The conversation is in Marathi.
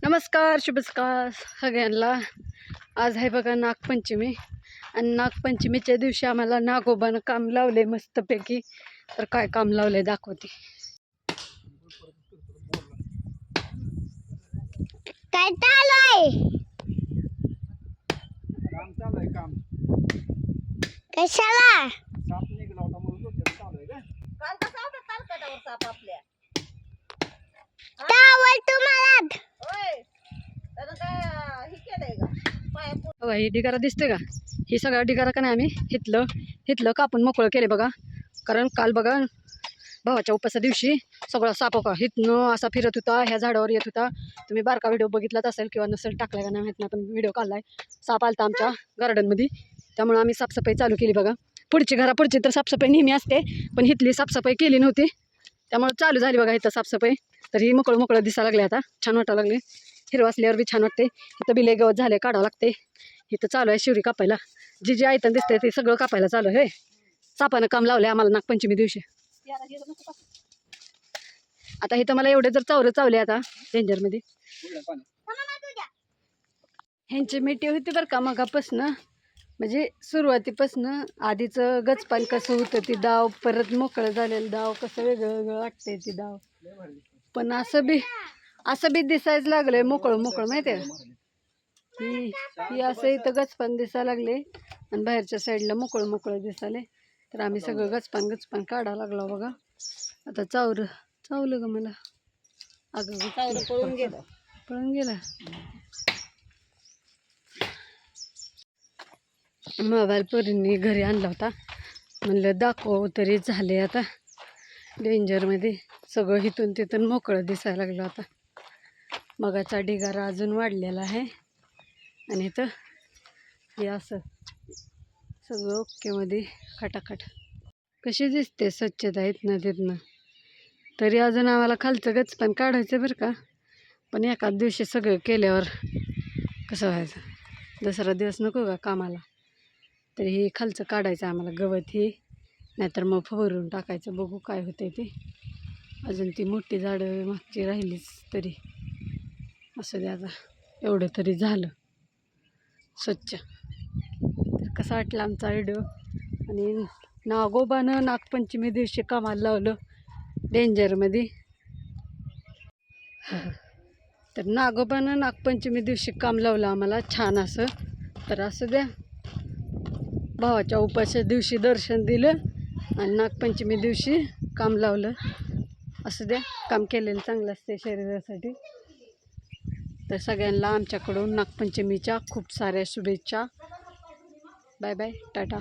नमस्कार, शुभ सकाळ सगळ्यांना. आज आहे बघा नागपंचमी आणि नागपंचमीच्या दिवशी आम्हाला नागोबानं काम लावले मस्तपैकी. तर काय काम लावले दाखवते. काय चालू आहे काम कशाला साप निघाला होता म्हणून डोक्यात चालू आहे का काल कसा होता तालकटावर साप आपल्या टावल तुम्हाला होय त्यानं काय हे केलंय का पाया बघा ही ढिगारा दिसते का? ही सगळा ढिगारा का नाही आम्ही हिथलं कापून मोकळं केले बघा. कारण काल बघा भावाच्या उपासा दिवशी सगळा साप का हिथनं असा फिरत होता, ह्या झाडावर येत होता. तुम्ही बारका व्हिडिओ बघितलाच असेल किंवा नसेल टाकलाय का नाही माहित नाही, पण व्हिडिओ काढलाय. साप आलता आमच्या गार्डनमध्ये, त्यामुळे आम्ही साफसफाई चालू केली बघा. पुढची तर साफसफाई नेहमी असते, पण हिथली साफसफाई केली नव्हती त्यामुळे चालू झाली बघा इथं साफसफाई. तर ही मोकळं दिसायला लागले, आता छान वाटायला लागले. हिरवा असल्यावर बी छान वाटते. इथं बिले गवत झाले, काढावं लागते. इथं चालू आहे शिवरी कापायला. जी आयतन दिसते ते सगळं कापायला चालू आहे. सापानं काम लावलंय आम्हाला नागपंचमी दिवशी. आता इथं मला एवढे जर चावले आता डेंजरमध्ये. ह्यांची मिठी होती बरं का मगापासनं, म्हणजे सुरुवातीपासनं. आधीचं गचपान कसं होतं ती दाव, परत मोकळं झालेलं दाव, कसं वेगळं वाटतंय ती दाव. पण असं बी दिसायचं लागलंय मोकळं माहितीये का? ही असं इथं गचपान दिसायला लागले आणि बाहेरच्या साईडला मोकळं दिसायले. तर आम्ही सगळं गचपान काढायला लागलो बघा. आता चावलं ग मला. अगं पळून गेला. मोबाईल पोरींनी घरी आणला होता, म्हणलं दाखव तरी. झाले आता डेंजरमध्ये सगळं. इथून तिथून मोकळं दिसायला लागलं. आता मगाचा ढिगारा अजून वाढलेला आहे आणि इथं हे असं सगळं ओकेमध्ये खटाखट. कशी दिसते स्वच्छता इथनं तिथनं. तरी अजून आम्हाला खालचं गचपान काढायचं बरं का. पण एखाद दिवशी सगळं केल्यावर कसं व्हायचं, दुसरा दिवस नको का कामाला. तरी हे खालचं काढायचं आम्हाला गवत हे, नाहीतर मग फवारून टाकायचं. बघू काय होतंय ते. अजून ती मोठी झाडं मागची राहिलीच तरी असं द्या. आता एवढं तरी झालं स्वच्छ. तर कसा वाटला आमचा व्हिडिओ. आणि नागोबानं नागपंचमी दिवशी कामाला लावलं डेंजरमध्ये. तर नागोबानं नागपंचमी दिवशी काम लावलं आम्हाला छान असं. तर असं द्या, भावाच्या उपासाच्या दिवशी दर्शन दिलं आणि नागपंचमी दिवशी काम लावलं. असं द्या, काम केलेलं चांगलं असते शरीरासाठी. तर सगळ्यांना आमच्याकडून नागपंचमीच्या खूप साऱ्या शुभेच्छा. Bye bye, Tata.